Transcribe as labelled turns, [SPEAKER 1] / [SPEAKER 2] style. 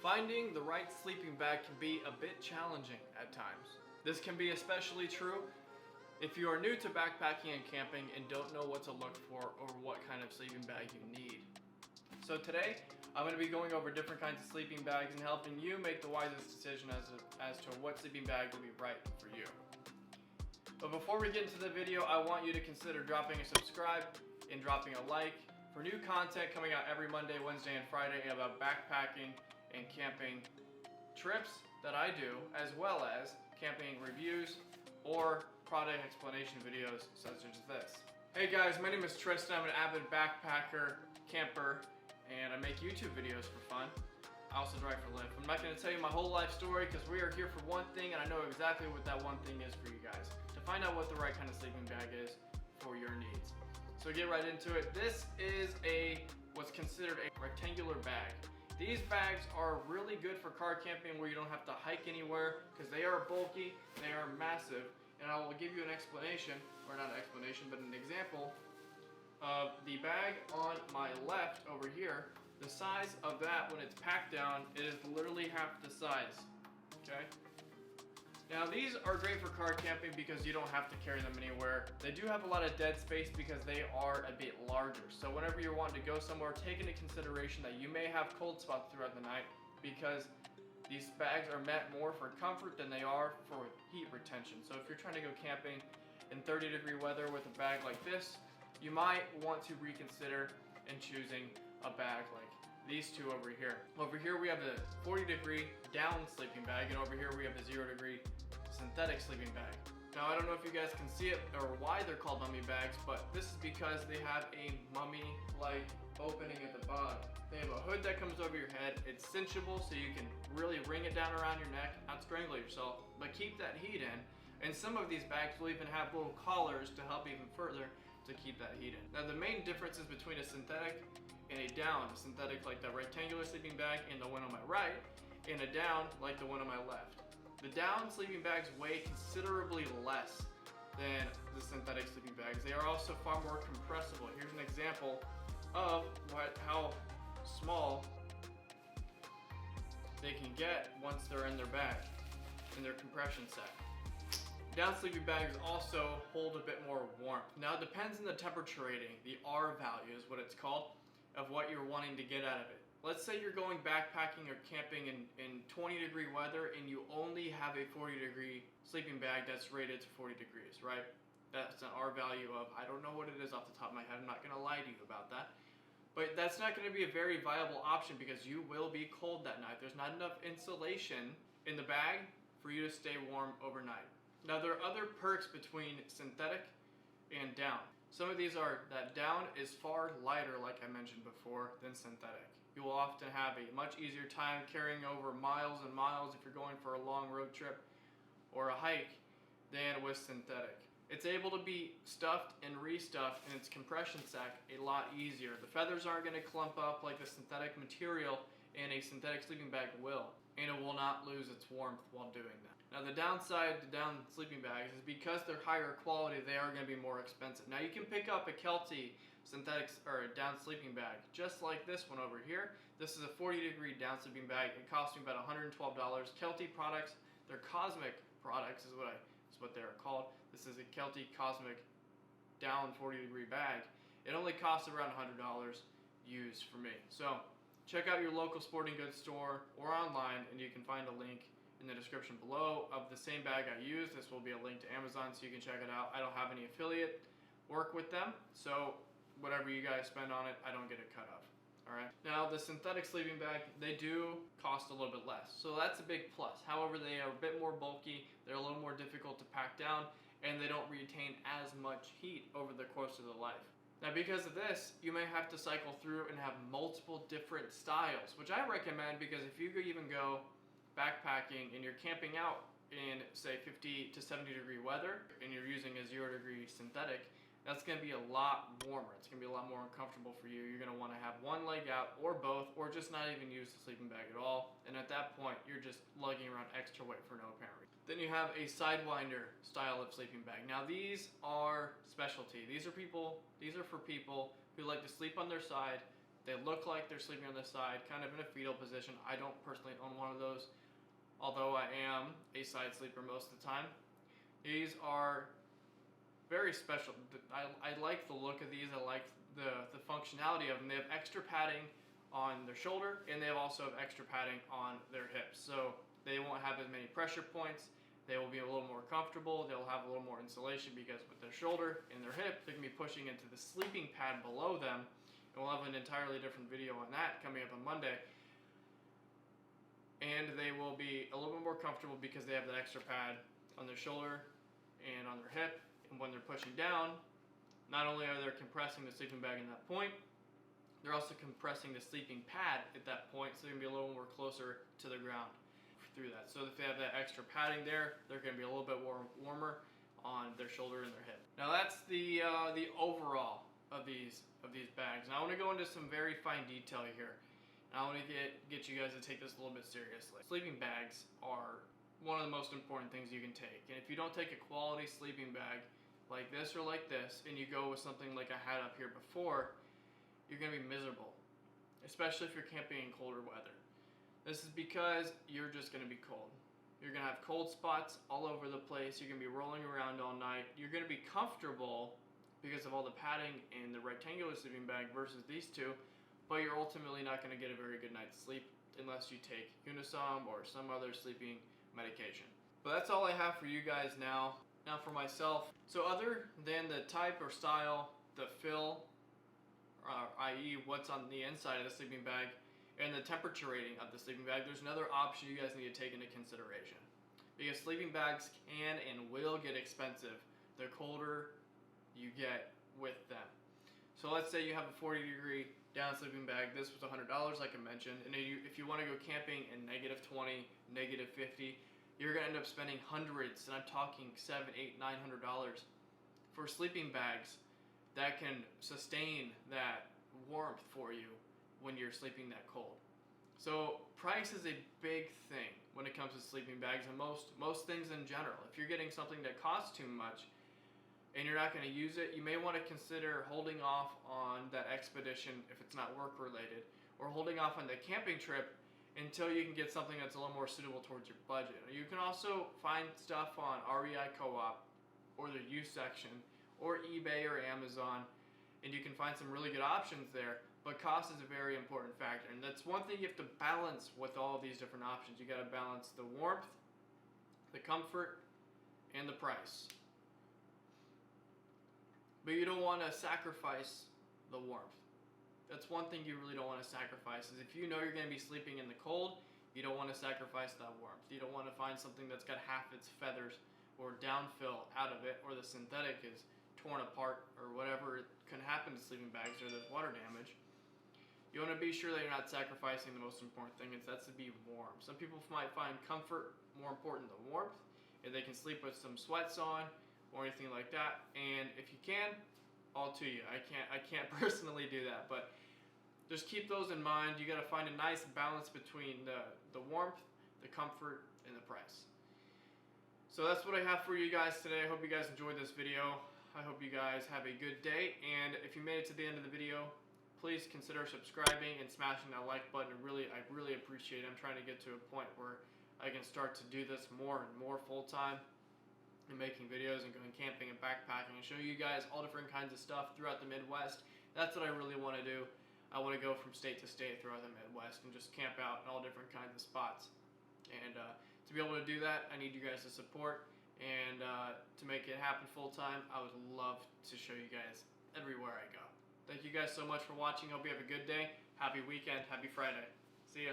[SPEAKER 1] Finding the right sleeping bag can be a bit challenging at times. This can be especially true if you are new to backpacking and camping and don't know what to look for or what kind of sleeping bag you need. So today, I'm going to be going over different kinds of sleeping bags and helping you make the wisest decision as to what sleeping bag will be right for you. But before we get into the video, I want you to consider dropping a subscribe and dropping a like for new content coming out every Monday, Wednesday, and Friday about backpacking and camping trips that I do, as well as camping reviews or product explanation videos such as this. Hey guys, my name is Tristan. I'm an avid backpacker, camper, and I make YouTube videos for fun. I also drive for a living. I'm not going to tell you my whole life story because we are here for one thing, and I know exactly what that one thing is for you guys, to find out what the right kind of sleeping bag is for your needs. So get right into it. This is what's considered a rectangular bag. These bags are really good for car camping where you don't have to hike anywhere because they are bulky, they are massive, and I will give you an explanation, or not an explanation, but an example of the bag on my left over here. The size of that when it's packed down, it is literally half the size, okay? Now these are great for car camping because you don't have to carry them anywhere. They do have a lot of dead space because they are a bit larger. So whenever you're wanting to go somewhere, take into consideration that you may have cold spots throughout the night because these bags are meant more for comfort than they are for heat retention. So if you're trying to go camping in 30-degree weather with a bag like this, you might want to reconsider in choosing a bag like these two over here. Over here we have the 40-degree down sleeping bag, and over here we have the 0-degree synthetic sleeping bag. Now I don't know if you guys can see it or why they're called mummy bags, but this is because they have a mummy-like opening at the bottom. They have a hood that comes over your head. It's cinchable so you can really ring it down around your neck, not strangle yourself, but keep that heat in. And some of these bags will even have little collars to help even further to keep that heat in. Now the main differences between a synthetic and a down, synthetic like the rectangular sleeping bag and the one on my right, and a down like the one on my left. The down sleeping bags weigh considerably less than the synthetic sleeping bags. They are also far more compressible. Here's an example of how small they can get once they're in their bag, in their compression set. Down sleeping bags also hold a bit more warmth. Now it depends on the temperature rating, the RValue is what it's called, of what you're wanting to get out of it. Let's say you're going backpacking or camping in 20-degree weather and you only have a 40-degree sleeping bag that's rated to 40 degrees, right? That's an RValue of, I don't know what it is off the top of my head, I'm not gonna lie to you about that. But that's not gonna be a very viable option because you will be cold that night. There's not enough insulation in the bag for you to stay warm overnight. Now there are other perks between synthetic and down. Some of these are that down is far lighter, like I mentioned before, than synthetic. You will often have a much easier time carrying over miles and miles if you're going for a long road trip or a hike than with synthetic. It's able to be stuffed and restuffed in its compression sack a lot easier. The feathers aren't going to clump up like the synthetic material and a synthetic sleeping bag will, and it will not lose its warmth while doing that. Now the downside to down sleeping bags is because they're higher quality, they are going to be more expensive. Now you can pick up a Kelty synthetic or a down sleeping bag just like this one over here. This is a 40-degree down sleeping bag. It cost me about $112. Kelty products, they're cosmic products is what they're called. This is a Kelty cosmic down 40-degree bag. It only costs around $100 used for me. So check out your local sporting goods store or online, and you can find a link in the description below of the same bag I use. This will be a link to Amazon so you can check it out. I don't have any affiliate work with them, so whatever you guys spend on it, I don't get a cut of. Alright. Now the synthetic sleeping bag, they do cost a little bit less, so that's a big plus. However, they are a bit more bulky, they're a little more difficult to pack down, and they don't retain as much heat over the course of their life. Now because of this, you may have to cycle through and have multiple different styles, which I recommend because if you even go backpacking and you're camping out in say 50 to 70 degree weather and you're using a 0-degree synthetic, that's going to be a lot warmer. It's going to be a lot more uncomfortable for you. You're going to want to have one leg out or both, or just not even use the sleeping bag at all. And at that point, you're just lugging around extra weight for no apparent reason. Then you have a sidewinder style of sleeping bag. Now these are specialty. These are for people who like to sleep on their side. They look like they're sleeping on the side, kind of in a fetal position. I don't personally own one of those, although I am a side sleeper most of the time. These are very special. I like the look of these. I like the functionality of them. They have extra padding on their shoulder, and they also have extra padding on their hips. So they won't have as many pressure points. They will be a little more comfortable. They'll have a little more insulation because with their shoulder and their hip, they can be pushing into the sleeping pad below them. And we'll have an entirely different video on that coming up on Monday. And they will be a little bit more comfortable because they have that extra pad on their shoulder and on their hip. And when they're pushing down, not only are they compressing the sleeping bag in that point, they're also compressing the sleeping pad at that point, so they can be a little more closer to the ground through that. So if they have that extra padding there, they're going to be a little bit warmer on their shoulder and their hip. Now that's the overall of these bags. Now I want to go into some very fine detail here. And I want to get you guys to take this a little bit seriously. Sleeping bags are one of the most important things you can take. And if you don't take a quality sleeping bag like this or like this, and you go with something like I had up here before, you're going to be miserable, especially if you're camping in colder weather. This is because you're just going to be cold. You're going to have cold spots all over the place. You're going to be rolling around all night. You're going to be comfortable because of all the padding in the rectangular sleeping bag versus these two, but you're ultimately not going to get a very good night's sleep unless you take Unisom or some other sleeping medication. But that's all I have for you guys now. Now for myself, so other than the type or style, the fill, i.e. what's on the inside of the sleeping bag, and the temperature rating of the sleeping bag, there's another option you guys need to take into consideration. Because sleeping bags can and will get expensive the colder you get with them. So let's say you have a 40-degree down sleeping bag. This was $100 like I mentioned, and if you want to go camping in -20, -50, you're going to end up spending hundreds, and I'm talking $700, $800, $900 for sleeping bags that can sustain that warmth for you when you're sleeping that cold. So price is a big thing when it comes to sleeping bags, and most things in general. If you're getting something that costs too much and you're not going to use it, you may want to consider holding off on that expedition if it's not work related, or holding off on the camping trip until you can get something that's a little more suitable towards your budget. You can also find stuff on REI Co-op or the used section or eBay or Amazon, and you can find some really good options there. But cost is a very important factor, and that's one thing you have to balance with all of these different options. You got to balance the warmth, the comfort, and the price. But you don't want to sacrifice the warmth. That's one thing you really don't want to sacrifice, is if you know you're going to be sleeping in the cold, you don't want to sacrifice that warmth. You don't want to find something that's got half its feathers or downfill out of it, or the synthetic is torn apart, or whatever can happen to sleeping bags, or there's water damage. You want to be sure that you're not sacrificing the most important thing, and that's to be warm. Some people might find comfort more important than warmth, and they can sleep with some sweats on or anything like that. And if you can, all to you. I can't personally do that, but just keep those in mind. You got to find a nice balance between the warmth, the comfort, and the price. So that's what I have for you guys today. I hope you guys enjoyed this video. I hope you guys have a good day, and if you made it to the end of the video, please consider subscribing and smashing that like button. I really appreciate it. I'm trying to get to a point where I can start to do this more and more full-time, and making videos and going camping and backpacking and show you guys all different kinds of stuff throughout the Midwest. That's what I really want to do. I want to go from state to state throughout the Midwest and just camp out in all different kinds of spots. And to be able to do that, I need you guys to support. And to make it happen full-time, I would love to show you guys everywhere I go. Thank you guys so much for watching. Hope you have a good day. Happy weekend. Happy Friday. See ya.